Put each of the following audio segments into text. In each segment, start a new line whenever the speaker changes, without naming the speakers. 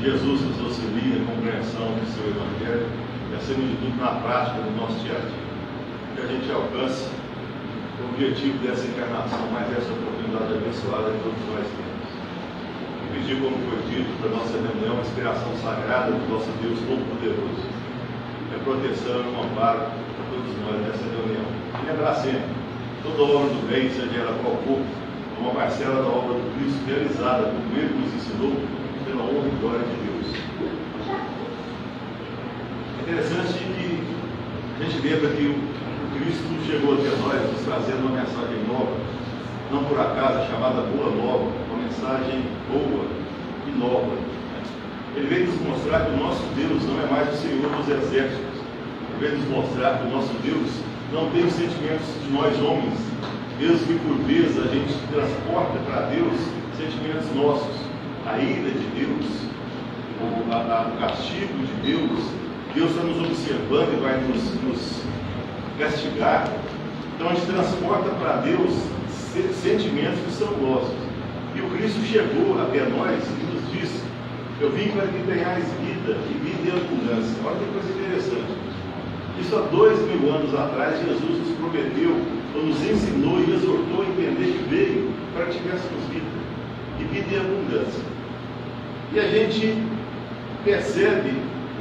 Jesus nos auxilie na compreensão do seu Evangelho e, acima de tudo, na prática do nosso dia a dia. Que a gente alcance o objetivo dessa encarnação, mas essa oportunidade abençoada que todos nós temos. E pedir, como foi dito, para a nossa reunião, a inspiração sagrada do nosso Deus Todo-Poderoso, a proteção e o amparo para todos nós nessa reunião. E lembrar sempre, toda obra do bem, seja ela qual for, uma parcela da obra do Cristo realizada, como Ele nos ensinou, pela honra e glória de Deus. É interessante que a gente lembra que o Cristo chegou até nós, nos trazendo uma mensagem nova, não por acaso chamada Boa Nova, uma mensagem boa e nova. Ele veio nos mostrar que o nosso Deus não é mais o Senhor dos exércitos. Ele veio nos mostrar que o nosso Deus não tem os sentimentos de nós homens, mesmo que por vezes a gente transporta para Deus sentimentos nossos, a ira de Deus, o castigo de Deus. Deus está nos observando e vai nos castigar. Então a gente transporta para Deus sentimentos que são nossos. E o Cristo chegou até nós e nos disse: eu vim para que tenhais vida e vida em abundância. Olha que coisa interessante. Isso há 2000 anos atrás, Jesus nos prometeu, ou nos ensinou e exortou a entender que veio para que tivéssemos vida e vida em abundância. E a gente percebe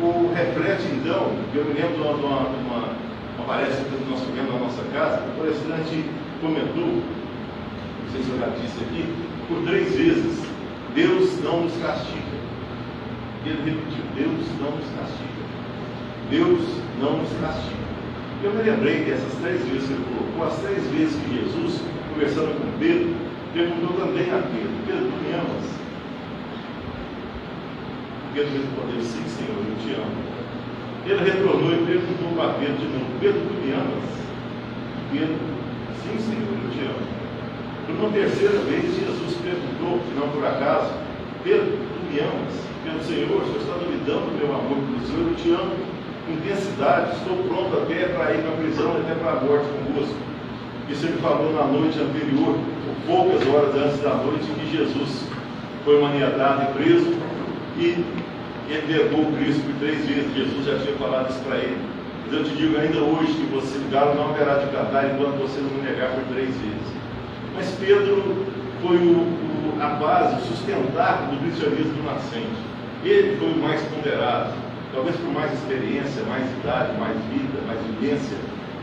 ou reflete então, eu me lembro de uma palestra que nós tivemos na nossa casa, o palestrante comentou, não sei se eu já disse aqui, por 3 vezes: Deus não nos castiga. Ele repetiu: Deus não nos castiga. Deus não nos castiga. Eu me lembrei dessas 3 vezes que ele colocou, as 3 vezes que Jesus, conversando com Pedro, perguntou também a Pedro: Pedro, tu me amas? Pedro respondeu: sim, Senhor, eu te amo. Ele retornou e perguntou para Pedro de novo: Pedro, tu me amas? Pedro: sim, Senhor, eu te amo. Por uma 3ª vez, Jesus perguntou, não por acaso: Pedro, tu me amas? Pedro: Senhor, o Senhor está duvidando do meu amor pelo Senhor, eu te amo com intensidade, estou pronto até para ir para a prisão, até para a morte convosco. Isso ele falou na noite anterior, ou poucas horas antes da noite em que Jesus foi maniatado e preso, e ele negou o Cristo por 3 vezes. Jesus já tinha falado isso para ele. Mas eu te digo ainda hoje que você, o galo não haverá de cantar enquanto você não me negar por 3 vezes. Mas Pedro foi a base, o sustentáculo do cristianismo nascente. Ele foi o mais ponderado, talvez por mais experiência, mais idade, mais vida, mais vivência.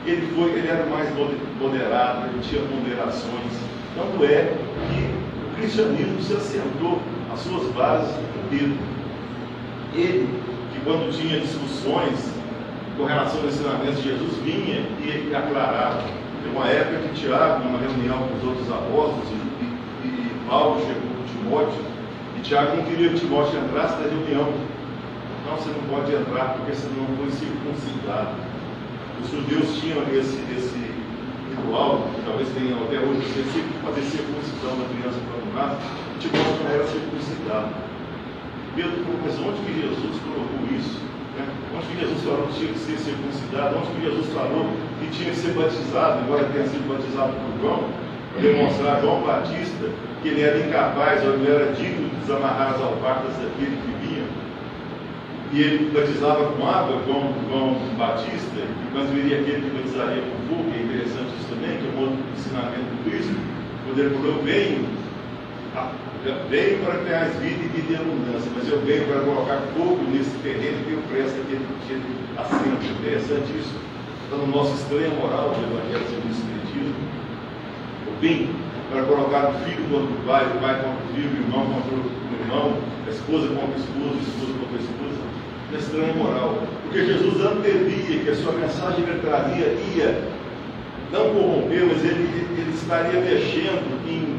Ele era o mais moderado, ele tinha ponderações. Tanto é que o cristianismo se assentou as suas bases em Pedro. Ele, que quando tinha discussões com relação ao ensinamento de Jesus, vinha e aclarava. Tem uma época que Tiago, numa reunião com os outros apóstolos, e Paulo chegou com Timóteo, e Tiago não queria que Timóteo entrasse na reunião. Não, você não pode entrar porque você não foi circuncidado. Os judeus tinham esse ritual, que talvez tenham até hoje, de fazer circuncisão da criança quando nasce, e Timóteo não era circuncidado. Pedro falou: mas onde que Jesus colocou isso? Onde que Jesus falou que tinha que ser circuncidado? Onde que Jesus falou que tinha que ser batizado, embora tenha sido batizado por João, para demonstrar a João Batista que ele era incapaz, ou ele era digno de desamarrar as alparcas daquele que vinha? E ele batizava com água, como João Batista, e quando viria aquele que batizaria com fogo, que é interessante isso também, que é um outro ensinamento do Cristo, quando ele falou: venho para criar vida e vida em abundância, mas eu venho para colocar fogo nesse terreno que eu presto aquele assento. Interessante isso. Está no nosso estranho moral do Evangelho segundo o Espiritismo. Eu vim para colocar o filho contra o pai contra o filho, o irmão contra o irmão, a esposa contra o esposo, a esposa contra a esposa. Na estranha moral. Porque Jesus antevia que a sua mensagem que ele trazia ia não corromper, mas ele estaria mexendo em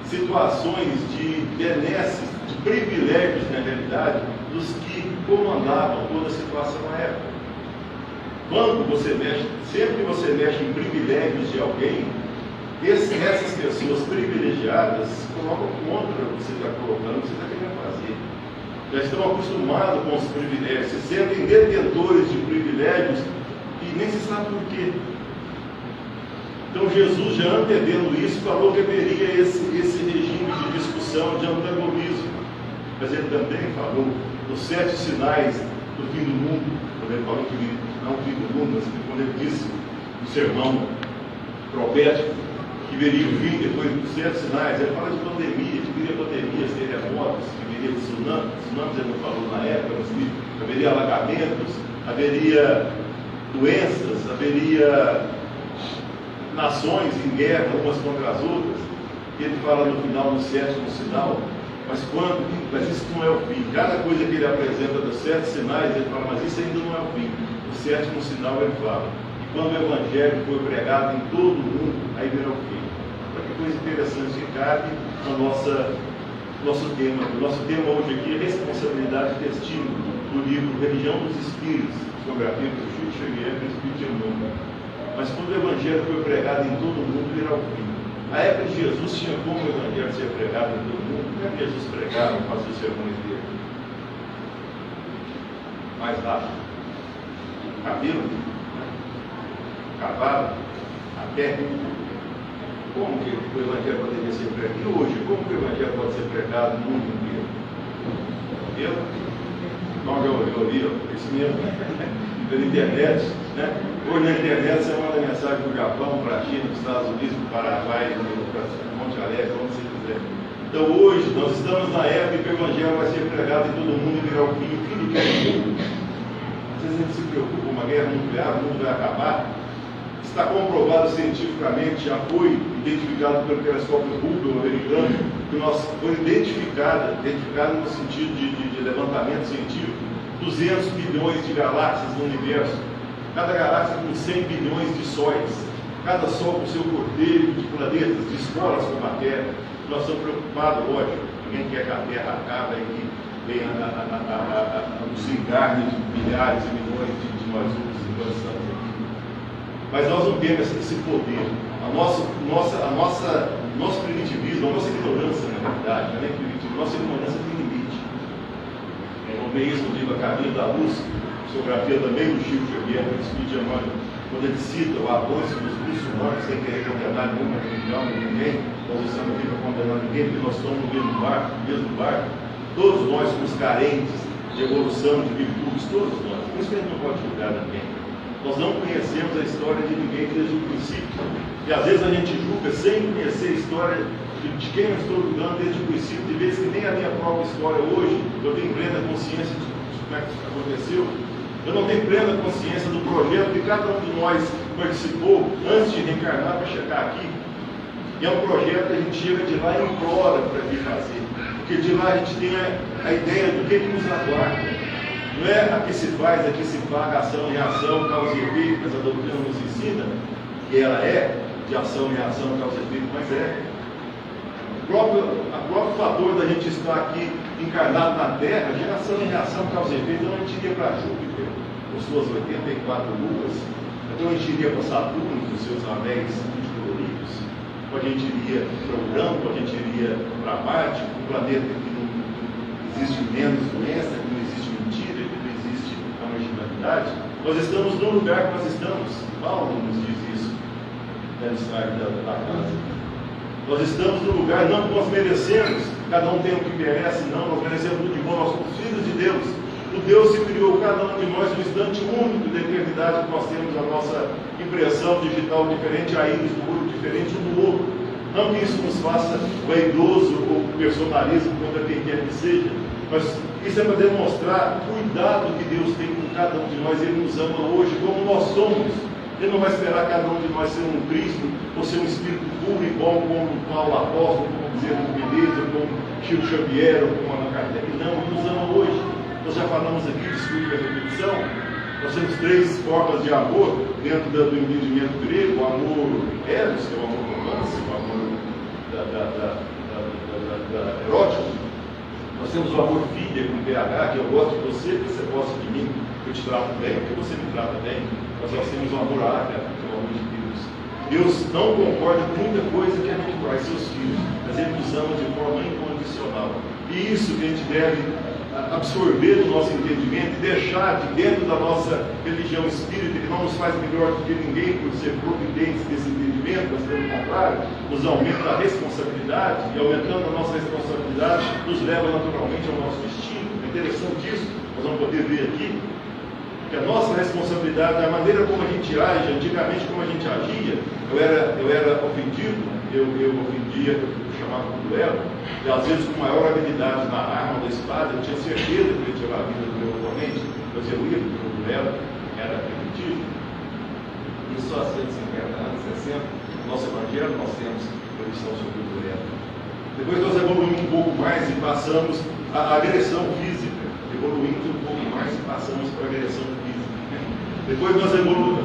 situações de benesses, de privilégios, na realidade, dos que comandavam toda a situação à época. Quando você mexe, sempre que você mexe em privilégios de alguém, essas pessoas privilegiadas colocam contra o que você está colocando, o que você está querendo fazer. Já estão acostumados com os privilégios, se sentem detentores de privilégios e nem se sabe por quê. Então Jesus, já antevendo isso, falou que haveria esse regime de discussão, de antagonismo. mas ele também falou dos 7 sinais do fim do mundo, quando ele falou que não o fim do mundo, mas quando ele disse no sermão profético que viria o fim depois dos 7 sinais. Ele fala de pandemia, que viria pandemias, terremotos, que viria tsunamis ele não falou na época, mas que haveria alagamentos, haveria doenças, haveria nações em guerra umas contra as outras. E ele fala no final do 7º sinal, mas isso não é o fim. Cada coisa que ele apresenta dos 7 sinais, ele fala, mas isso ainda não é o fim. O 7º sinal ele fala, e quando o Evangelho foi pregado em todo o mundo, aí virá o fim. Olha que coisa interessante que cabe no nosso tema. O nosso tema hoje aqui é responsabilidade e testemunho, do livro Religião dos Espíritos, psicografia do Chico Xavier e do Espírito de Emmanuel. Mas quando o Evangelho foi pregado em todo o mundo, virá o fim. A época de Jesus tinha como o Evangelho ser pregado em todo o mundo. Como é que Jesus pregava, fazia os sermões dele? Mais rápido. Cabelo, cavalo, a pé. Como que o Evangelho poderia ser pregado? E hoje, como que o Evangelho pode ser pregado no mundo inteiro? Eu? Não, eu ouvi, isso mesmo, pela internet, né? Hoje na internet você manda mensagem para o Japão, para a China, para os Estados Unidos, para o Paraguai, para Monte Alegre, onde você quiser. Então hoje nós estamos na época que o Evangelho vai ser pregado em todo mundo e virá o fim. O fim do que é o mundo? Às vezes a gente se preocupa com uma guerra nuclear, o mundo vai acabar. Está comprovado cientificamente, já foi identificado pelo telescópio Hubble americano, que foi identificado no sentido de levantamento científico, 200 bilhões de galáxias no universo, cada galáxia com 100 bilhões de sóis, cada sol com seu cortejo de planetas, de escolas com a Terra. Nós estamos preocupados, lógico, ninguém quer que a Terra acabe e que venha o desencarne de milhares e milhões de nós outros enquanto estamos aqui. Mas nós não temos esse poder. Nosso primitivismo, a nossa ignorância, na verdade, não é nem primitivismo, nossa ignorância tem limite. No mesmo livro A Caminho da Luz, psicografia também do Chico Xavier, do Espírito de Emmanuel, quando ele cita o avanço dos muçulmanos sem querer condenar nenhuma religião, ninguém, nós estamos aqui para condenar ninguém, porque nós estamos no mesmo barco, todos nós somos carentes de evolução, de virtudes, todos nós. Por isso que a gente não pode julgar ninguém. Nós não conhecemos a história de ninguém desde o princípio. E às vezes a gente julga sem conhecer a história de quem eu estou julgando desde o princípio, de vezes que nem a minha própria história hoje, eu tenho plena consciência de como é que isso aconteceu. Eu não tenho plena consciência do projeto que cada um de nós participou antes de reencarnar para chegar aqui. E é um projeto que a gente chega de lá e implora para vir fazer. Porque de lá a gente tem a ideia do que nos aguarda. Não é a que se faz, a que se paga, ação e reação, causa e efeito, mas a doutrina nos ensina que ela é de ação e reação, causa e efeito, mas é. O próprio fator da gente estar aqui encarnado na Terra, geração e reação, causa e efeito, então a gente iria para Júpiter, com suas 84 luas, então a gente iria para Saturno, com seus anéis multicoloridos, ou a gente iria para Urano, ou a gente iria para Marte, um planeta que não existe menos doença, que não existe mentira, que não existe a marginalidade. Nós estamos no lugar que nós estamos. Paulo nos diz isso, no slide da casa. Nós estamos no lugar não que nós merecemos, cada um tem o que merece, não, nós merecemos tudo de bom, nós somos filhos de Deus. O Deus se criou cada um de nós no instante único da eternidade que nós temos a nossa impressão digital diferente, a íris do olho diferente um do outro. Não que isso nos faça vaidoso ou personalismo contra quem quer que seja, mas isso é para demonstrar o cuidado que Deus tem com cada um de nós. Ele nos ama hoje como nós somos. Ele não vai esperar cada um de nós ser um Cristo ou ser um espírito puro e bom como Paulo Apóstolo, como Bezerra de Menezes, como Chico Xavier ou como Allan Kardec. Não, ele nos ama hoje. Nós já falamos aqui, desculpe a repetição, nós temos 3 formas de amor dentro do entendimento grego: o amor eros, que é o amor romance, o amor erótico. Nós temos o amor filha com PH, que eu gosto de você, que você gosta de mim, eu te trato bem, porque você me trata bem. Nós temos o amor ágape, que é o amor de Deus. Deus não concorda com muita coisa que a gente faz, seus filhos, mas Ele nos ama de forma incondicional. E isso que a gente deve absorver o nosso entendimento e deixar de dentro da nossa religião espírita, que não nos faz melhor do que ninguém por ser providentes desse entendimento, mas pelo contrário, nos aumenta a responsabilidade, e aumentando a nossa responsabilidade, nos leva naturalmente ao nosso destino. É interessante isso, nós vamos poder ver aqui, que a nossa responsabilidade, a maneira como a gente age, antigamente como a gente agia, eu era ofendido, eu ofendia, eu chamava de duelo, e às vezes com maior habilidade na arma da espada, eu tinha certeza que eu ia tirar a vida do meu oponente, mas eu ia para o duelo, era repetido. Isso há 150 anos, 60, no nosso evangelho nós temos proibição sobre o duelo. Depois nós evoluímos um pouco mais e passamos à agressão física, evoluímos um pouco mais e passamos para a agressão física. Depois nós evoluímos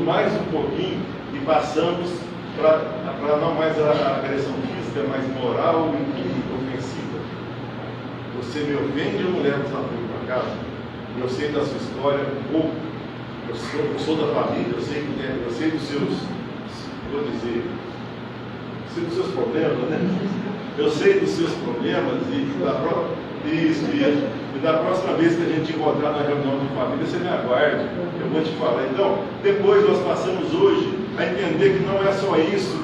mais um pouquinho e passamos para não mais a agressão física, mas moral e ofensiva. Você me ofende, eu não levo desafio para casa. Eu sei da sua história um pouco. Eu sou da família, eu sei dos seus, vou dizer, sei dos seus problemas, né? Eu sei dos seus problemas e da próxima vez que a gente encontrar na reunião de família, você me aguarde, eu vou te falar. Então, depois nós passamos hoje a entender que não é só isso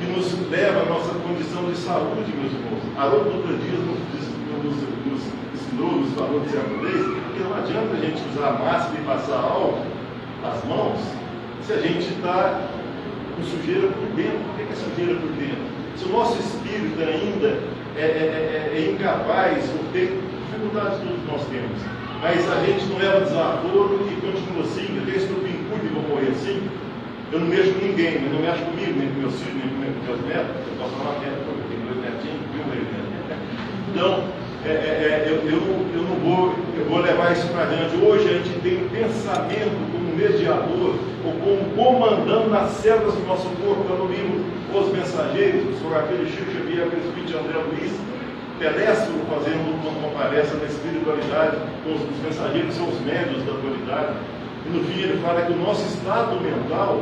que nos leva à nossa condição de saúde, meus irmãos. Haroldo Dutra Dias nos ensinou, nos falou de certa vez, que não adianta a gente usar máscara e passar álcool nas mãos se a gente está com sujeira por dentro. O que é sujeira por dentro? Se o nosso espírito ainda é incapaz, ou tem dificuldades todos nós temos, mas a gente não leva desaforo e continua assim, eu tenho estupim curto e vou morrer assim, eu não mexo com ninguém, mas não mexo comigo, nem com meus filhos, nem com meus netos, eu posso falar neto, porque eu tenho 2 netinhos, viu, neto. Então, eu vou levar isso para diante. Hoje a gente tem um pensamento como mediador, ou como comandando nas células do nosso corpo. Eu no livro Os Mensageiros, sobre aquele Chico Xavier, presbítero André Luiz, Telésforo fazendo uma palestra da espiritualidade, os mensageiros são os médios da atualidade, e no fim ele fala que o nosso estado mental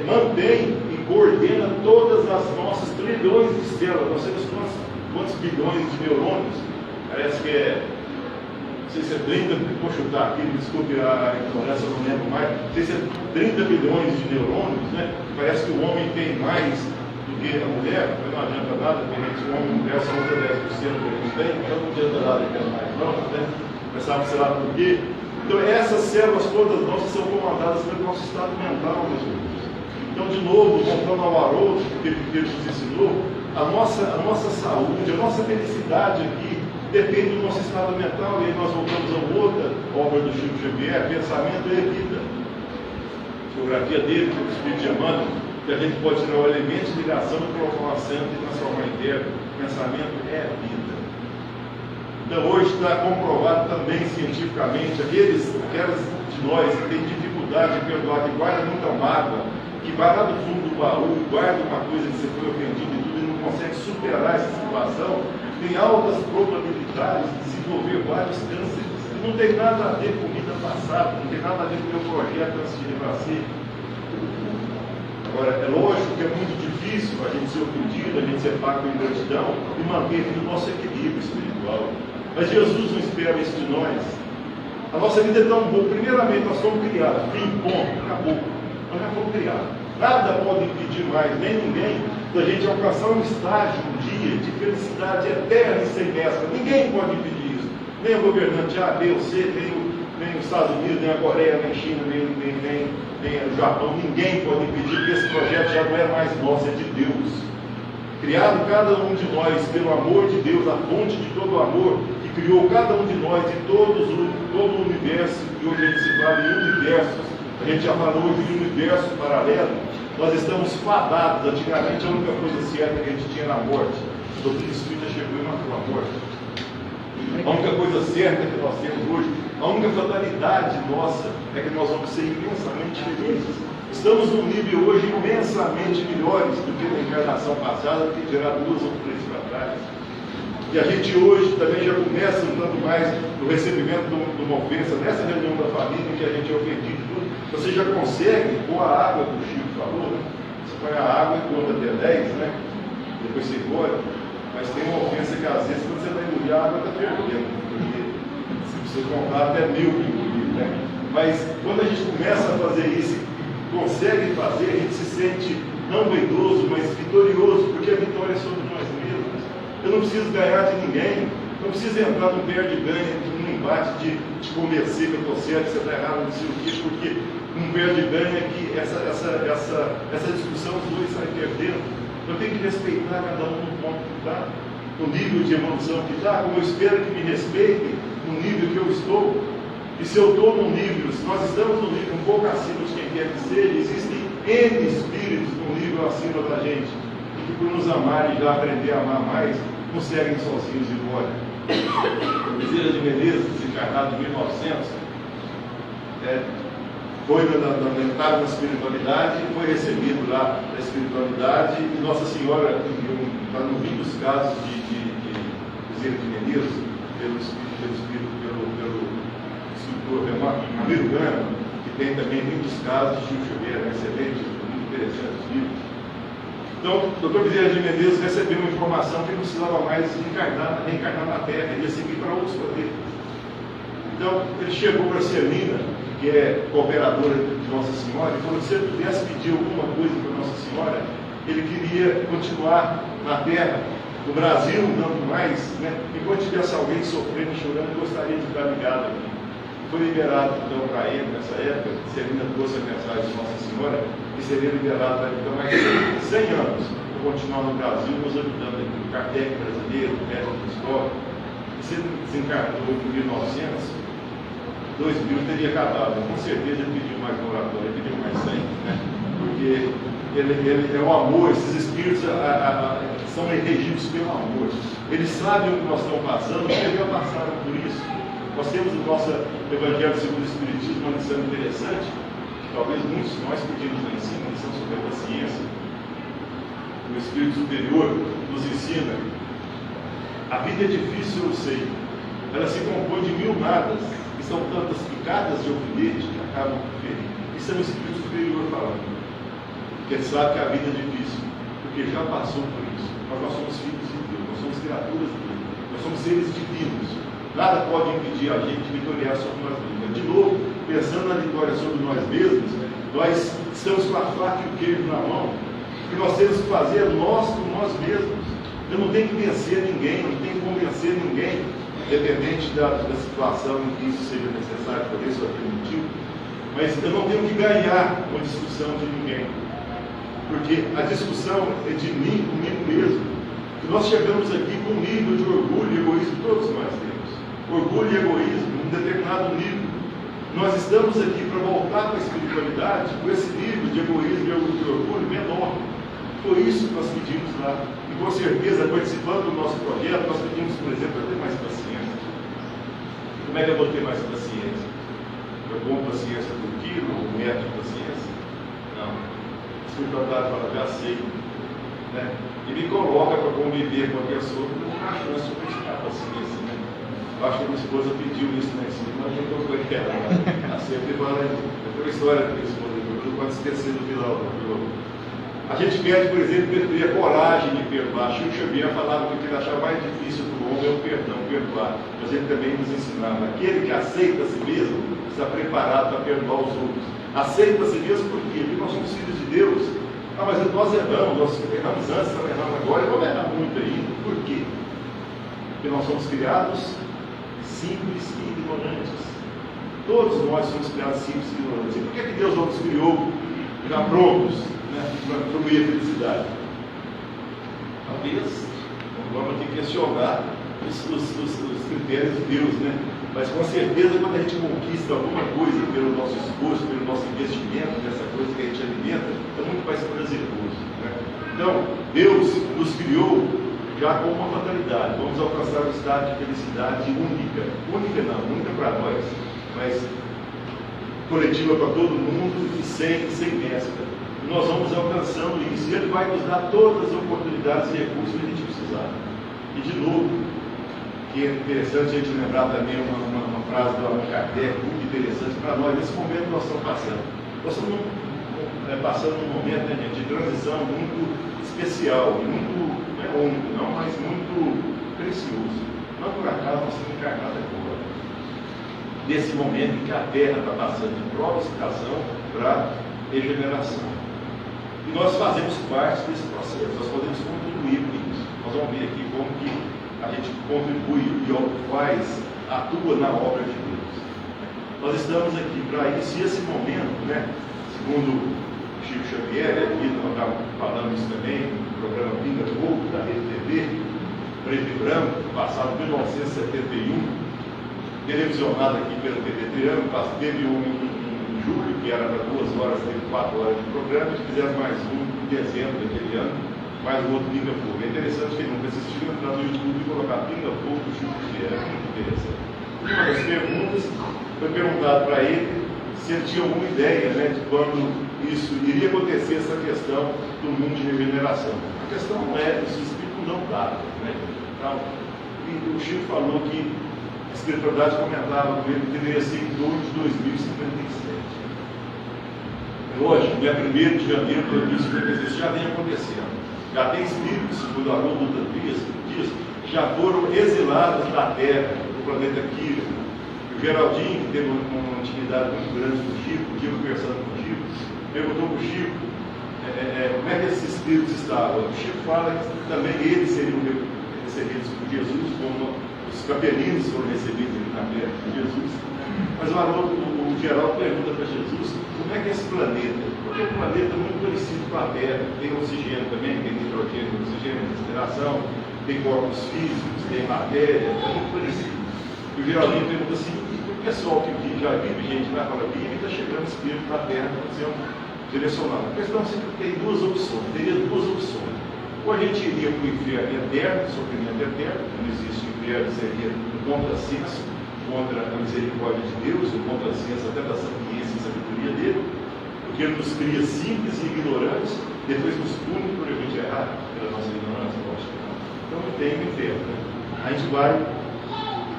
mantém e coordena todas as nossas trilhões de células. Nós temos quantos bilhões de neurônios? Parece que não sei se é 30, vou chutar aqui, desculpe a ignorância, não lembro mais, não sei se é 30 bilhões de neurônios, né? Parece que o homem tem mais do que a mulher, mas não adianta nada, porque o homem e a mulher são 10% que eles têm, então não adianta nada que é mais pronto, né? Mas sabe, sei lá por quê? Então essas células todas nossas são comandadas pelo nosso estado mental, meus irmãos. Então, de novo, voltando ao Haroldo, que ele nos ensinou, a nossa saúde, a nossa felicidade aqui depende do nosso estado mental. E aí nós voltamos a outra obra do Chico Xavier, Pensamento é Vida. A biografia dele, do Espírito de Emmanuel, que a gente pode tirar o elemento de ligação e colocar uma santa e transformar em terra. Pensamento é vida. Então hoje está comprovado também cientificamente, aquelas de nós que têm dificuldade de perdoar, que guardam muita mágoa, que vai lá do fundo do baú, guarda uma coisa que você foi ofendido e tudo e não consegue superar essa situação, tem altas probabilidades de desenvolver vários cânceres. Não tem nada a ver com vida passada, não tem nada a ver com o meu projeto antes de levar a ser. Agora, é lógico que é muito difícil a gente ser ofendido, a gente ser pago em gratidão e manter o nosso equilíbrio espiritual. Mas Jesus não espera isso de nós. A nossa vida é tão boa. Primeiramente, nós somos criados. Fim, ponto, acabou. Nós já fomos criados. Nada pode impedir mais, nem ninguém, da gente alcançar um estágio, um dia de felicidade eterna e sem mescla. Ninguém pode impedir isso. Nem o governante A, B ou C, nem os Estados Unidos, nem a Coreia, nem a China, nem o Japão. Ninguém pode impedir, porque esse projeto já não é mais nosso, é de Deus. Criado cada um de nós pelo amor de Deus, a fonte de todo o amor, que criou cada um de nós e todo o universo, que hoje a gente se fala em universos, a gente já falou hoje de universo paralelo, nós estamos fadados. Antigamente a única coisa certa que a gente tinha era a morte. A doutrina espírita chegou e matou a morte. A única coisa certa que nós temos hoje, a única fatalidade nossa é que nós vamos ser imensamente felizes. Estamos num nível hoje imensamente melhores do que na encarnação passada, que dirá 2 ou 3 para trás. E a gente hoje também já começa um tanto mais no recebimento de uma ofensa, nessa reunião da família em que a gente é ofendido e tudo. Você já consegue pôr a água que o Chico falou, né? Você põe a água e conta até 10, né? Depois você engole. Mas tem uma a água está fervendo, porque se você contar até 1000 inclusive, né? Mas quando a gente começa a fazer isso, consegue fazer, a gente se sente não vaidoso, mas vitorioso, porque a vitória é sobre nós mesmos. Eu não preciso ganhar de ninguém, não preciso entrar num perde-ganha, num embate de te convencer que eu estou certo, você está errado, não sei o quê, porque um perde-ganha que essa discussão os dois saem perdendo. Eu tenho que respeitar cada um no ponto que está, no nível de evolução que está, como eu espero que me respeitem no nível que eu estou. E se eu estou num nível, se nós estamos num nível um pouco acima de quem quer que seja, existem N espíritos num nível acima da gente, e que por nos amar e já aprender a amar mais, nos seguem sozinhos e embora. Bezerra de Menezes, desencarnado em 1900, foi entrado na espiritualidade, foi recebido lá na espiritualidade, e Nossa Senhora, está no fim dos casos de Bezerra de Menezes, pelo escritor americano, que tem também muitos casos de Chico Xavier, excelente, muito interessante livro. Então, o Dr. Bezerra de Menezes recebeu uma informação que ele não precisava mais reencarnar na Terra, ele ia seguir para outros planetas. Então, ele chegou para Celina, que é cooperadora de Nossa Senhora, e falou que se ele pudesse pedir alguma coisa para Nossa Senhora, ele queria continuar na Terra, no Brasil, não mais, né? Enquanto tivesse alguém sofrendo e chorando, gostaria de estar ligado aqui. Foi liberado, então, para ele, nessa época, Celina trouxe a mensagem de Nossa Senhora, e seria liberado para então mais 100 anos, para continuar no Brasil, nos ajudando aqui, o Kardec brasileiro, o médico histórico. E se ele desencarnou em 1900, 2000 teria acabado. Com certeza ele pediu mais um oratório, ele pediu mais 100, né? Porque ele é o amor, esses espíritos são regidos pelo amor. Eles sabem o que nós estamos passando, porque eles já passaram por isso. Nós temos no nosso Evangelho segundo o Espiritismo uma lição interessante, que talvez muitos de nós pedimos lá em cima, lição sobre a paciência. O Espírito Superior nos ensina: a vida é difícil, eu sei, ela se compõe de 1000 nadas, que são tantas picadas de alfinete que acabam por ferir. Isso é o Espírito Superior falando, porque ele sabe que a vida é difícil, porque já passou por isso. Nós somos filhos de Deus, nós somos criaturas de Deus, nós somos seres divinos. Nada pode impedir a gente de vitoriar sobre nós mesmos. De novo, pensando na vitória sobre nós mesmos, nós estamos com a faca e o queijo na mão, e nós temos que fazer nós por nós mesmos. Eu não tenho que vencer ninguém, não tenho que convencer ninguém, independente da situação em que isso seja necessário, por isso aquele motivo. Mas eu não tenho que ganhar uma discussão de ninguém, porque a discussão é de mim comigo mesmo. E nós chegamos aqui com um nível de orgulho e egoísmo, todos nós temos. Orgulho e egoísmo em um determinado nível. Nós estamos aqui para voltar para a espiritualidade com esse nível de egoísmo e de orgulho menor. Foi isso que nós pedimos lá. E com certeza, participando do nosso projeto, nós pedimos, por exemplo, para ter mais paciência. Como é que eu vou ter mais paciência? Eu compro paciência por quilo, ou metro de paciência? Não. A espiritualidade fala, já sei. Né? E me coloca para conviver com a pessoa que não acho chance de praticar paciência. Né? Eu acho que a minha esposa pediu isso lá em cima, mas eu não estou esperando. Ela sempre fala, foi a história que a esposa pediu, quando esquecer do piloto. A gente pede, por exemplo, ter a coragem de perdoar. Chico Xavier falava que o que ele achava mais difícil para o homem é o perdão, perdoar. Mas ele também nos ensinava: aquele que aceita a si mesmo está preparado para perdoar os outros. Aceita a si mesmo por quê? Porque nós somos filhos de Deus. Ah, mas nós erramos antes, nós erramos agora, e vamos errar muito ainda. Por quê? Porque nós somos criados simples e ignorantes. Todos nós somos criados simples e ignorantes. E por que Deus não nos criou já prontos, né, para promover a felicidade? Talvez vamos ter que questionar os critérios de Deus, né? Mas com certeza, quando a gente conquista alguma coisa pelo nosso esforço, pelo nosso investimento nessa coisa que a gente alimenta, é muito mais prazeroso, né? Então, Deus nos criou já com uma fatalidade. Vamos alcançar um estado de felicidade única. Única não, única para nós, mas coletiva para todo mundo e sem mescla. Nós vamos alcançando isso, e Ele vai nos dar todas as oportunidades e recursos que a gente precisar. E de novo, que é interessante a gente lembrar também uma frase do Allan Kardec, muito interessante para nós, nesse momento que nós estamos passando. Nós estamos passando um momento, né, gente, de transição muito especial, e muito, não é único, não, mas muito precioso. Não por nesse momento em que a Terra está passando de prova, excitação para regeneração. E nós fazemos parte desse processo, nós podemos contribuir com isso. Nós vamos ver aqui como que a gente contribui e atua na obra de Deus. Nós estamos aqui para iniciar esse momento, né? Segundo Chico Xavier, aqui nós estávamos falando isso também, no programa Pinga Fogo, da Rede TV, preto e branco, passado em 1971, televisionado aqui pela TV Triângulo, teve um em julho, que era para 2 horas, teve 4 horas de programa, e fizemos mais um em dezembro daquele ano, mais um outro Pinga Fogo. É interessante quem nunca assistiu, entrar no YouTube e colocar Pinga Fogo do Chico Xavier, é muito interessante. Uma das perguntas foi perguntado para ele se ele tinha alguma ideia, né, de quando isso iria acontecer, essa questão do mundo de regeneração. A questão não é, esse Espírito não dá, né? Então, e o Chico falou que a espiritualidade comentava com ele que deveria ser em torno de 2057. Lógico, dia 1º de janeiro de 2057 já vem acontecendo. Já tem espíritos, segundo a Haroldo Dutra diz, já foram exilados da Terra, do planeta Quirón. O Geraldinho, que teve uma intimidade muito grande com o Chico, o Chico conversando com o Chico, perguntou para o Chico como é que esses espíritos estavam. O Chico fala que também eles seriam recebidos por Jesus, como os capelinos foram recebidos na terra por Jesus. Mas o Geraldo pergunta para Jesus como é que é esse planeta? Porque o planeta é muito parecido com a Terra, tem oxigênio também, tem nitrogênio, oxigênio, respiração, tem corpos físicos, tem matéria, é muito parecido. E o Geraldinho pergunta assim, e o pessoal que já vive, gente vai para a Bíblia, está chegando espírito da Terra para ser direcionado. A questão sempre tem duas opções, teria duas opções. Ou a gente iria para o inferno eterno, sofrimento eterno, não existe inferno, seria um contrassenso contra a misericórdia de Deus, um contrassenso até da sapiência e sabedoria dele, porque ele nos cria simples e ignorantes, depois nos pune por a gente errar, pela nossa ignorância, lógico que não. Então não tem o inferno, né? A gente vai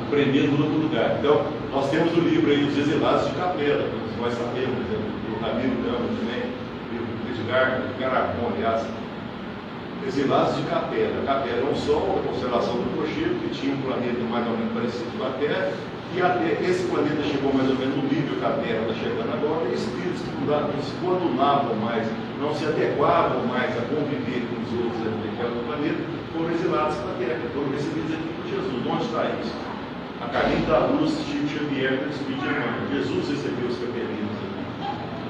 aprender no outro lugar. Então, nós temos o livro aí, Os Exilados de Capela, nós sabemos, do Ramiro Gama também, do Edgar, do Caracon, aliás, Exilados de Capela. Capela é um sol da constelação do Cocheiro, que tinha um planeta mais ou menos parecido com a Terra, e até esse planeta chegou mais ou menos no nível que a Terra está chegando agora, e espíritos que não se coadunavam mais, não se adequavam mais a conviver com os outros habitantes do planeta, foram exilados para a Terra, foram recebidos aqui por Jesus. Onde está isso? A caminho da luz, Chico Xavier, do Espírito de Emmanuel. Jesus recebeu os capelinos aqui.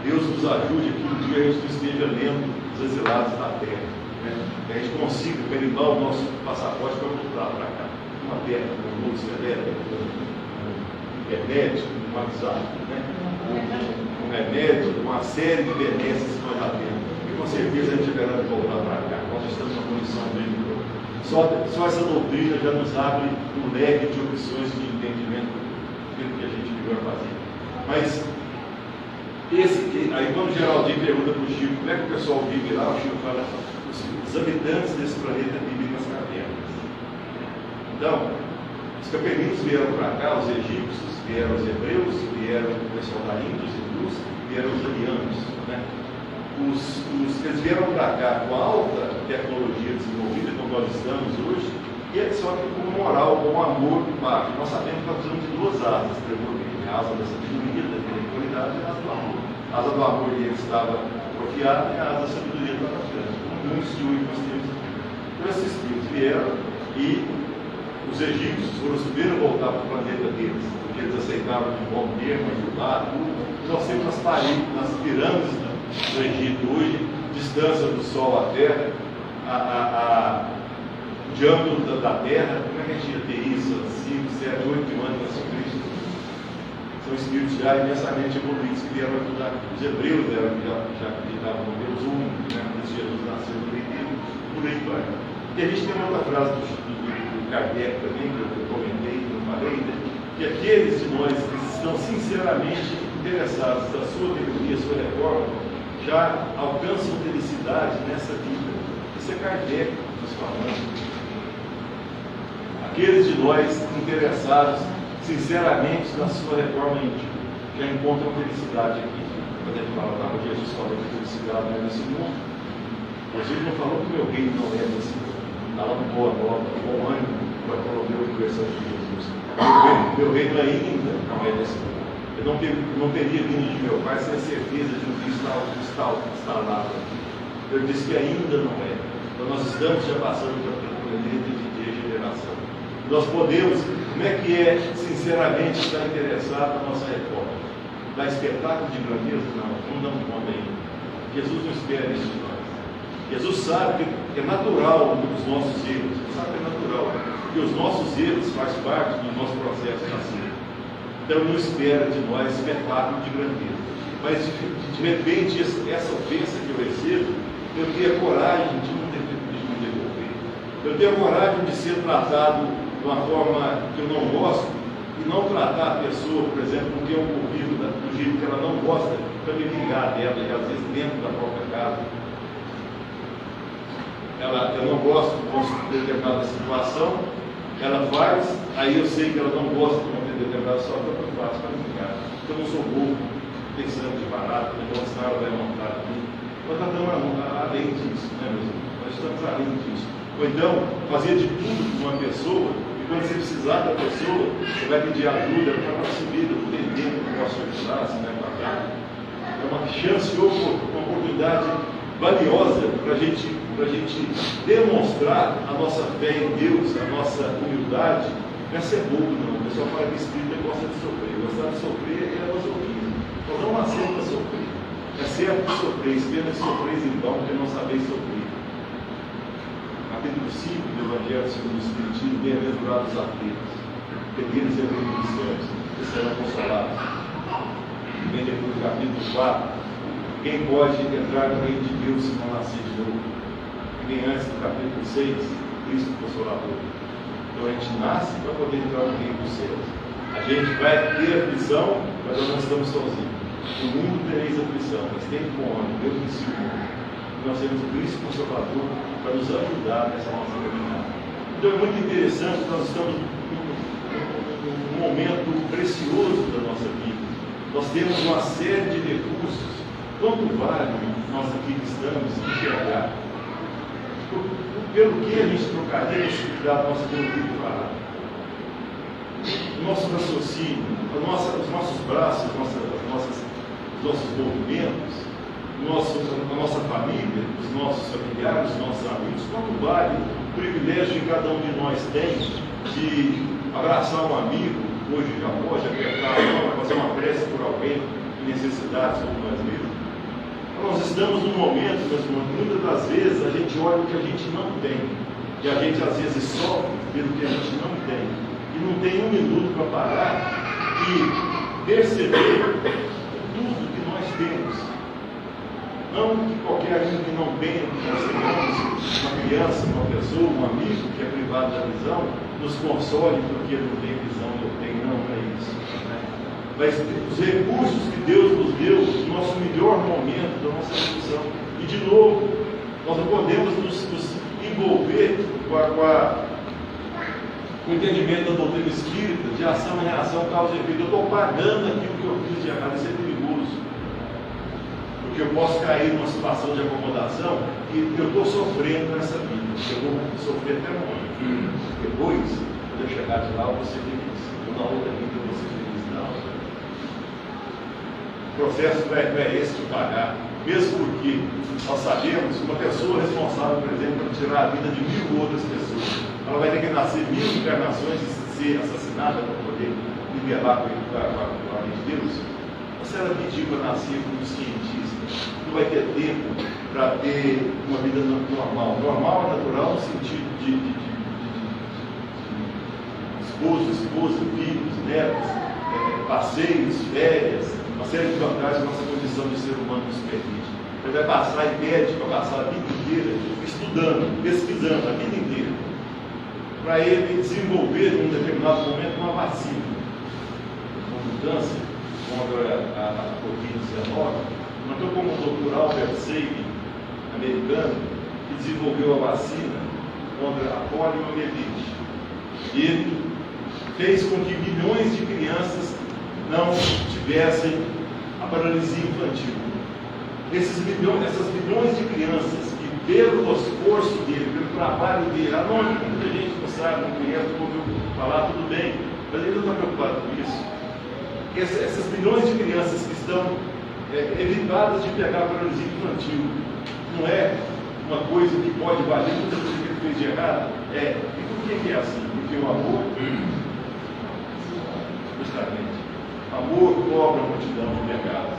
Deus nos ajude que um dia a gente esteja lendo os exilados da Terra, né? Que a gente consiga carimbar o nosso passaporte para voltar para cá. Uma terra, com luz elétrica, com internet, com WhatsApp, né? Com remédio, com uma série de benesses que nós já temos. E com certeza a gente verá de voltar para cá. Nós estamos numa condição bem melhor. Só essa doutrina já nos abre um leque de opções de entendimento do que a gente melhor fazer. Mas, aí quando o Geraldinho pergunta para o Chico como é que o pessoal vive lá, o Chico fala, os habitantes desse planeta vivem nas cavernas. Então, os capelinos vieram para cá, os egípcios, vieram os hebreus, vieram o pessoal da Índia, os hindus, vieram os arianos, né? Eles vieram para cá com alta tecnologia desenvolvida, como nós estamos hoje, e é só que com moral, com amor de parte. Nós sabemos que nós precisamos de duas asas para evoluir: a asa da sabedoria, da intelectualidade e a asa do amor. A asa do amor dele estava atrofiada e a asa da sabedoria estava grande. Muitos de hoje nós temos aqui. Então esses espíritos vieram e os egípcios foram os primeiros a voltar para o planeta deles, porque eles aceitavam de bom termo, ajudar, tudo. Nós temos nas pirâmides do Egito hoje, distância do Sol à Terra, o diâmetro da Terra, como é que a gente ia ter isso? 5, 7, 8 mil anos antes de Cristo. São espíritos já imensamente evoluídos que vieram ajudar. Os hebreus já acreditavam no Deus único, né? Quando Jesus nasceu no meio dele, por aí vai. E a gente tem uma outra frase do Kardec também, que eu comentei, que eu falei, né? Que aqueles de nós que estão sinceramente interessados na sua teoria, sua reforma, já alcançam felicidade nessa vida. Isso é Kardec nos falando. Aqueles de nós interessados sinceramente na sua reforma íntima, já encontram felicidade aqui. Quando ele fala, Jesus falou que felicidade não é nesse mundo. Jesus não falou que o meu reino não é nesse mundo. Está lá no Boa Nova, bom ânimo para promover a conversão de Jesus. meu reino ainda não é desse mundo. Eu não teria vindo de meu Pai sem a certeza de um cristal instalado aqui. Ele disse que ainda não é. Então nós estamos já passando por planeta de degeneração. Nós podemos, como é que é, sinceramente, estar interessado na nossa reforma? Dar espetáculo de grandeza? Não damos conta ainda. Jesus não espera isso de nós. Jesus sabe que é natural os nossos erros. Ele sabe que é natural. Que os nossos erros fazem parte do nosso processo de nascer. Então ele não espera de nós espetáculo de grandeza. Mas de repente, essa ofensa que eu recebo, eu tenho a coragem de não devolver. Eu tenho a coragem de ser tratado de uma forma que eu não gosto e não tratar a pessoa, por exemplo, com quem eu convivo do jeito que ela não gosta, para me vingar dela, e às vezes dentro da própria casa. Eu não gosto de determinada situação, ela faz, aí eu sei que ela não gosta de uma determinada situação, então eu faço para me vingar. Eu não sou bobo, pensando de barato, então senão ela vai montar aqui. Nós estamos além disso, né, meus irmãos? Nós estamos além disso. Ou então, fazer de tudo com uma pessoa, e quando você precisar da pessoa, você vai pedir ajuda para a nossa vida, não tem tempo, não posso ajudar, se não é para cá. É uma chance, uma oportunidade valiosa para a gente demonstrar a nossa fé em Deus, a nossa humildade. Não é ser bobo, não. O pessoal fala que espírita gosta de sofrer. Gostar de sofrer é masoquismo. Nós não nascemos para sofrer. É certo de sofrer, espera de sofrer em vão, porque não sabeis sofrer. Capítulo 5 do Evangelho segundo o Espiritismo, bem-aventurados os aflitos, porque deles é o reino dos céus, eles serão consolados. E vem depois do capítulo 4, quem pode entrar no reino de Deus se não nascer de novo? E vem antes do capítulo 6, Cristo Consolador. Então a gente nasce para poder entrar no reino dos céus. A gente vai ter aflição, mas nós não estamos sozinhos. No mundo tereis aflição, mas tem bom ânimo, Deus venci o mundo. Nós temos o Cristo Consolador para nos ajudar nessa nossa caminhada. Então é muito interessante, nós estamos num momento precioso da nossa vida. Nós temos uma série de recursos. Quanto vale nós aqui que estamos enxergar? Pelo que a gente trocaria da nossa vida para o nosso raciocínio, os nossos braços, os nossos movimentos, a nossa família, os nossos familiares, os nossos amigos, quanto vale o privilégio que cada um de nós tem de abraçar um amigo, hoje já pode apertar a mão, fazer uma prece por alguém em necessidades como nós mesmos. Nós estamos num momento, meus irmãos, muitas das vezes a gente olha o que a gente não tem, e a gente às vezes sofre pelo que a gente não tem, e não tem um minuto para parar e perceber tudo que nós temos. Não que qualquer um que não tenha o que nós tenhamos, uma criança, uma pessoa, um amigo que é privado da visão, nos console porque ele não tem visão, eu tenho, não é isso. Né? Mas os recursos que Deus nos deu, no nosso melhor momento da nossa evolução. E de novo, nós não podemos nos envolver com o entendimento da doutrina espírita, de ação e reação, causa e efeito. Eu estou pagando aquilo que eu fiz de errado, isso é perigoso. Porque eu posso cair numa situação de acomodação e eu estou sofrendo nessa vida. Eu vou sofrer até morrer. Depois, quando eu chegar de lá, eu vou ser feliz. Ou na outra vida, eu vou ser feliz. Não. O processo não é esse de pagar. Mesmo porque nós sabemos que uma pessoa responsável, por exemplo, por tirar a vida de 1000 outras pessoas, ela vai ter que nascer 1000 encarnações e ser assassinada para poder liberar com a lei de Deus. Se ela pedir para nascer como cientista, não vai ter tempo para ter uma vida normal. Normal é natural no sentido de esposa, filhos, netos, passeios, férias, uma série de vantagens que a nossa condição de ser humano nos permite. Ele vai passar e pede para passar a vida inteira estudando, pesquisando a vida inteira, para ele desenvolver em um determinado momento uma vacina contra o câncer, contra a Covid-19, notou como o Dr. Albert Sabin, americano, que desenvolveu a vacina contra a poliomielite. E ele fez com que milhões de crianças não tivessem a paralisia infantil. Essas milhões de crianças que, pelo esforço dele, pelo trabalho dele, anônimo, muita gente não sabe, não conhece, não ouviu falar, tudo bem. Mas ele não está preocupado com isso. Essas milhões de crianças que estão evitadas de pegar a paralisia infantil, não é uma coisa que pode valer muita coisa que ele fez de errado? E por que é assim? Porque o amor, justamente, amor cobra a multidão de pecados.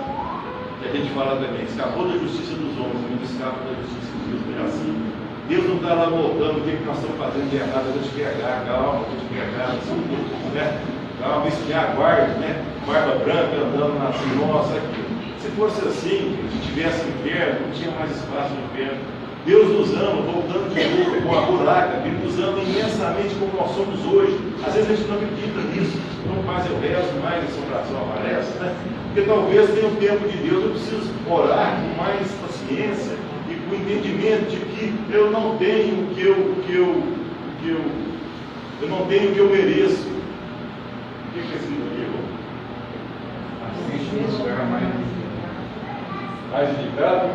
E a gente fala também, escapou da justiça dos homens, mas não escapa da justiça de Deus. Não é assim. Deus não está lá voltando o que nós estamos fazendo de errado, eu vou te pegar, calma, eu vou te pegar, né? Calma, isso me aguarde, né? Barba branca andando na nossa aqui. Se fosse assim, se tivesse inferno, não tinha mais espaço no inferno. Deus nos ama, voltando de novo com a buraca, Ele nos ama imensamente como nós somos hoje. Às vezes a gente não acredita nisso, não faz o resto, mais essa oração aparece, né? Porque talvez tenha o tempo de Deus, eu preciso orar com mais paciência e com entendimento de que eu não tenho o que eu não tenho o que eu mereço. O que é escrito aqui, irmão?
Assiste no lugar mais
indicado.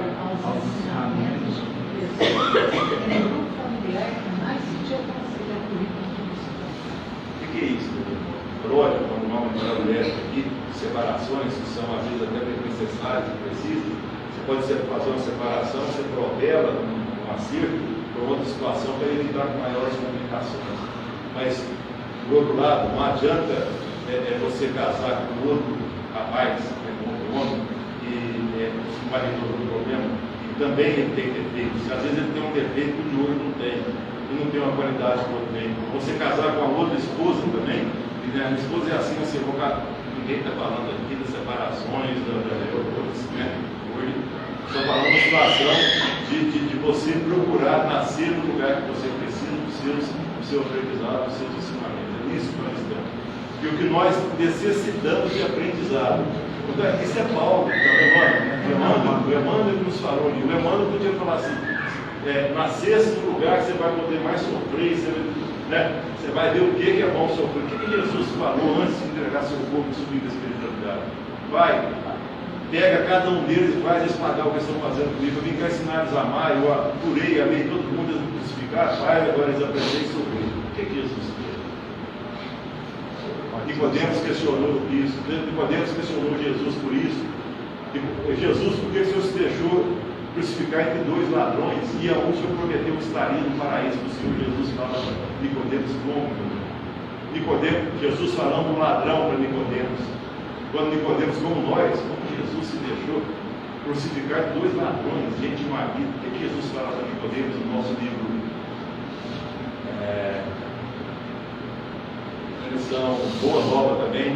O que é isso? Brode, quando uma mulher aqui, separações que são às vezes até necessárias e precisas. Você pode fazer uma separação, você provela um acerto por outra situação para evitar maiores complicações. Mas, por outro lado, não adianta você casar com outro rapaz, com outro homem, e o marido do problema, e também ele tem defeitos. Às vezes ele tem um defeito que o outro não tem, e não tem uma qualidade que o outro tem. Você casar com a outra esposa também, e a esposa é assim, você colocar. Ninguém está falando aqui das separações, né? Hoje, estou falando da situação de você procurar nascer no lugar que você precisa, do seu aprendizado, dos seus ensinamentos. É isso que nós estamos. E o que nós necessitamos de aprendizado. Então, isso é Paulo, tá vendo? O Emmanuel nos falou ali. O Emmanuel podia falar assim: nascesse no lugar que você vai poder mais sofrer, você vai ver o que é bom sofrer. O que Jesus falou antes de entregar seu corpo e subir da espiritualidade? Vai, pega cada um deles e faz eles pagar o que estão fazendo comigo. Eu vim cá ensinar eles a amar, eu apurei, amei todo mundo, eles me crucificaram, faz agora eles aprendem a sofrer. O que Jesus fez? Nicodemos questionou isso, Nicodemos questionou Jesus por isso. Jesus, por que o Senhor se deixou crucificar entre dois ladrões? E a última prometeu que estaria no paraíso do Senhor. Jesus fala para Nicodemos como? Jesus falando um ladrão para Nicodemos. Quando Nicodemos, como nós, como Jesus se deixou crucificar dois ladrões, gente de uma vida. O que Jesus fala para Nicodemos no nosso livro? Lição Boa Nova também,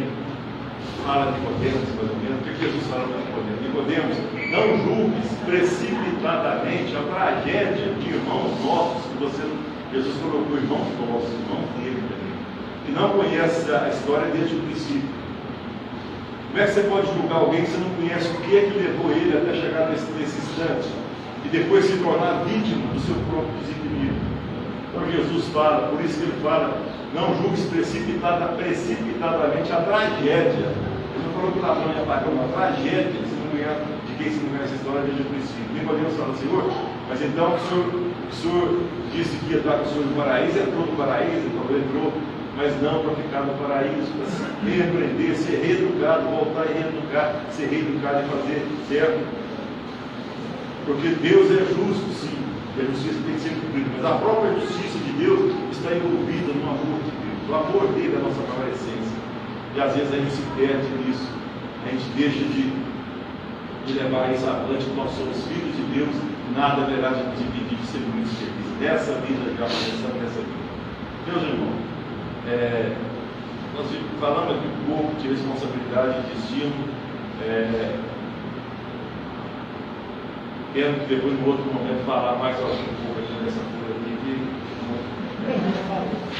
fala de Nicodemos, mais ou menos. O que Jesus fala para Nicodemos? Nicodemos, não julgues precipitadamente a tragédia de irmãos nossos, que Jesus colocou irmãos nossos, irmãos dele também, que não conhece a história desde o princípio. Como é que você pode julgar alguém que você não conhece o que é que levou ele até chegar nesse instante e depois se tornar vítima do seu próprio desequilíbrio? Então Jesus fala, por isso que ele fala, não julgues precipitadamente a tragédia. Ele não falou que o ladrão ia pagar uma tragédia de quem se não conhece a história desde o princípio. Nicodemos fala, Senhor, mas então o Senhor disse que ia estar com o Senhor no paraíso, entrou no paraíso, então entrou, mas não para ficar no paraíso, para se reaprender, ser reeducado, voltar e reeducar, ser reeducado e fazer certo. Porque Deus é justo, sim, e a justiça tem que ser cumprida, mas a própria justiça de Deus está envolvida no amor de Deus. O amor dele é a nossa maior essência. E às vezes a gente se perde nisso, a gente deixa de levar isso avante, que nós somos filhos de Deus, nada haverá de nos impedir de ser muito felizes. Nessa vida já começamos nessa vida. Meus irmãos, nós falamos aqui um pouco de responsabilidade e destino. Quero que depois, em outro momento, falar mais um pouco aqui nessa folha aqui.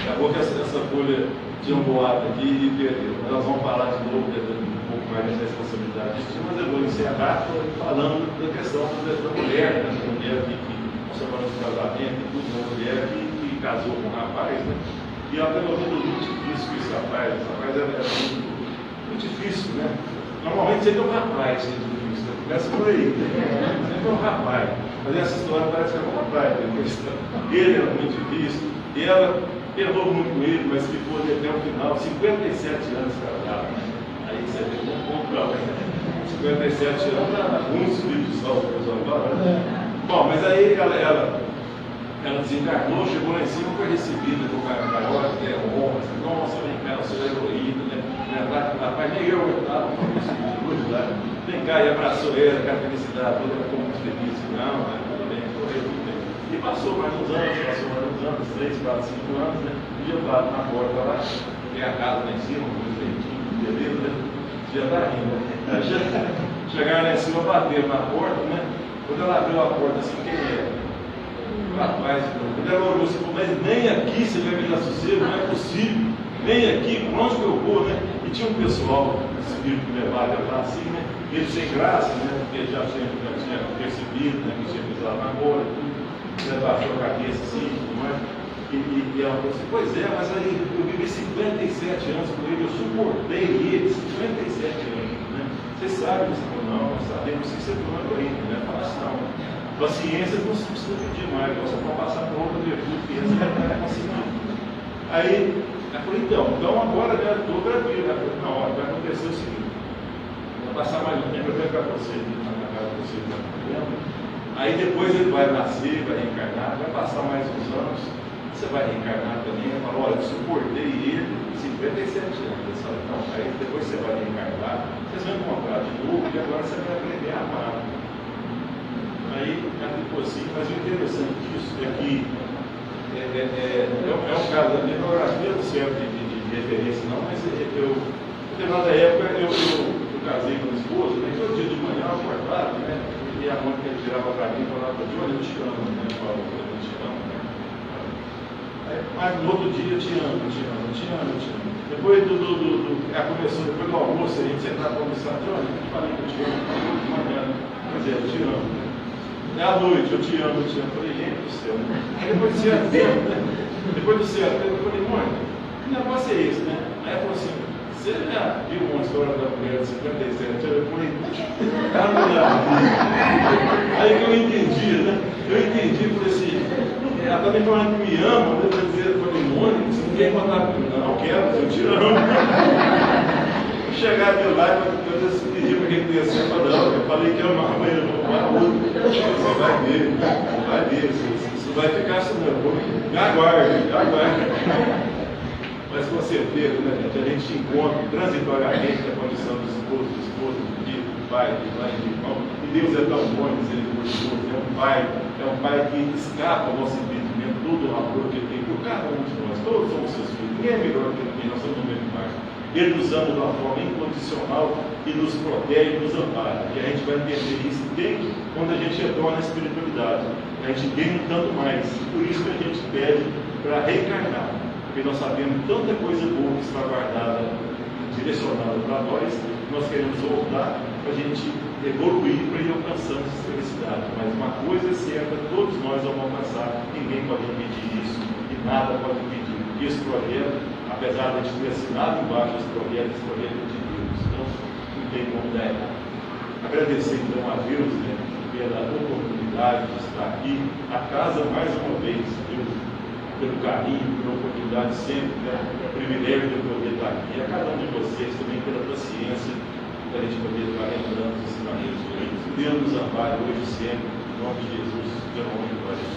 Acabou que essa folha tinha um boato aqui e perdeu. Nós vamos falar de novo um pouco mais da responsabilidade disso, mas eu vou encerrar falando da questão da mulher, da mulher que nós falamos de casamento e tudo, uma mulher que casou com um rapaz, né? E ela pegou tudo muito difícil com esse rapaz. Esse rapaz era muito difícil, né? Normalmente sempre é um rapaz que é difícil, né? Começa por aí, né? Sempre é um rapaz. Mas essa história parece que é um rapaz, né? Ele era muito difícil. E ela perdoou muito com ele, mas ficou ali até o final, 57 anos casado. Aí você vê um pouco para 57 anos, alguns filhos de sol, Bom, mas aí ela desencarnou, chegou lá em cima, foi recebida com a maior honra, nossa, vem cá, o senhor é heroína, né? Rapaz, nem eu estava com isso de lá. Vem cá, e abraçou ela, com a felicidade, toda ficou muito feliz, não, né? Tudo bem, correu tudo bem. E passou mais uns anos, 3, 4, 5 anos, né? Um dia eu estava na porta lá, tem a casa lá em cima, com os leitinhos, beleza, né? Já está rindo. Chegaram lá em cima, bateram na porta, né? Quando ela abriu a porta assim, quem é? Rapaz, quando ela olhou assim, mas nem aqui você vai me dar sossego, não é possível. Nem aqui, por onde que eu vou, né? E tinha um pessoal, espírito que levava lá assim, né? Ele sem graça, né? Porque já tinha percebido, né? Que tinha pisado na bola, tudo. Baixou a cabeça assim, tudo mais. E ela falou assim, pois é, mas aí eu vivi 57 anos com ele, eu suportei ele 57 anos, né? Vocês sabem disso? Não, nós sabemos que você foi uma doente, né? Fala assim, não. Paciência não se precisa pedir mais, você pode passar por outra virtude que essa vai conseguir. Aí, ela falou, então agora já estou grávida. Ela falou, não, vai acontecer o seguinte, vou passar mais um tempo, eu vou ficar com você, na casa de você, tá vendo? Aí depois ele vai nascer, vai reencarnar, vai passar mais uns anos, você vai reencarnar também. Ela falou, olha, eu suportei ele 57 anos, sabe? Então, aí depois você vai reencarnar, vocês vão encontrar de novo, e agora você vai aprender a amar. Aí ela ficou assim, mas o interessante disso é que é um caso da minha biografia, não serve de referência não, mas eu, em determinada época, eu casei com a esposa, né? Todo dia de manhã eu acordava, né? E a mãe que ele tirava para mim e falava, Johnny, eu te amo, né? Eu falava, eu te amo, né? Mas no outro dia eu te amo. Depois ela começou, depois do almoço, a gente sentava para almoçar, Johnny, eu te falei que eu te amo, de manhã, quer dizer, eu te amo, né? À noite, eu te amo. Eu falei, gente do céu, né? Aí depois do certo tempo, né? Depois do certo tempo, eu falei, mãe, que negócio é esse, né? Aí ela falou assim, você já viu uma história da mulher de 57? Eu falei, aí que eu entendi, né? Eu entendi, falei assim, ela está me falando que me ama, né? Eu falei, mãe, você não quer contar comigo? Não, quero, eu te amo. Chegar de lá, eu pedi para quem conhecer, eu falei que amava, mas eu não você vai ver, isso vai ficar assim, não. Aguarde. Mas com certeza, né, gente, a gente encontra transitoriamente a condição do esposo, do filho, do pai, do mãe, do irmão. E Deus é tão bom, misericordioso, é um pai que escapa ao nosso entendimento, todo o amor que ele tem por cada um de nós. Todos somos seus filhos, ninguém é melhor que ninguém, nós somos do mesmo pai. Ele nos ama de uma forma incondicional e nos protege, nos ampara. E a gente vai entender isso bem quando a gente retorna à espiritualidade. A gente ganha um tanto mais. Por isso que a gente pede para reencarnar. Porque nós sabemos tanta coisa boa que está guardada, direcionada para nós, nós queremos voltar para a gente evoluir para ir alcançando essa felicidade. Mas uma coisa é certa, todos nós vamos alcançar, ninguém pode impedir isso e nada pode impedir. Esse projeto, apesar de a gente ter assinado embaixo esse projeto é de Deus. Então, não tem como dar errado. Agradecer então a Deus, né, pela oportunidade de estar aqui, a casa mais uma vez, pelo carinho, pela oportunidade sempre, né, o privilégio de eu poder estar aqui, a cada um de vocês também pela paciência, para a gente poder estar lembrando os ensinamentos de Deus. Deus nos ampare hoje e sempre, em nome de Jesus, pelo nome de Deus.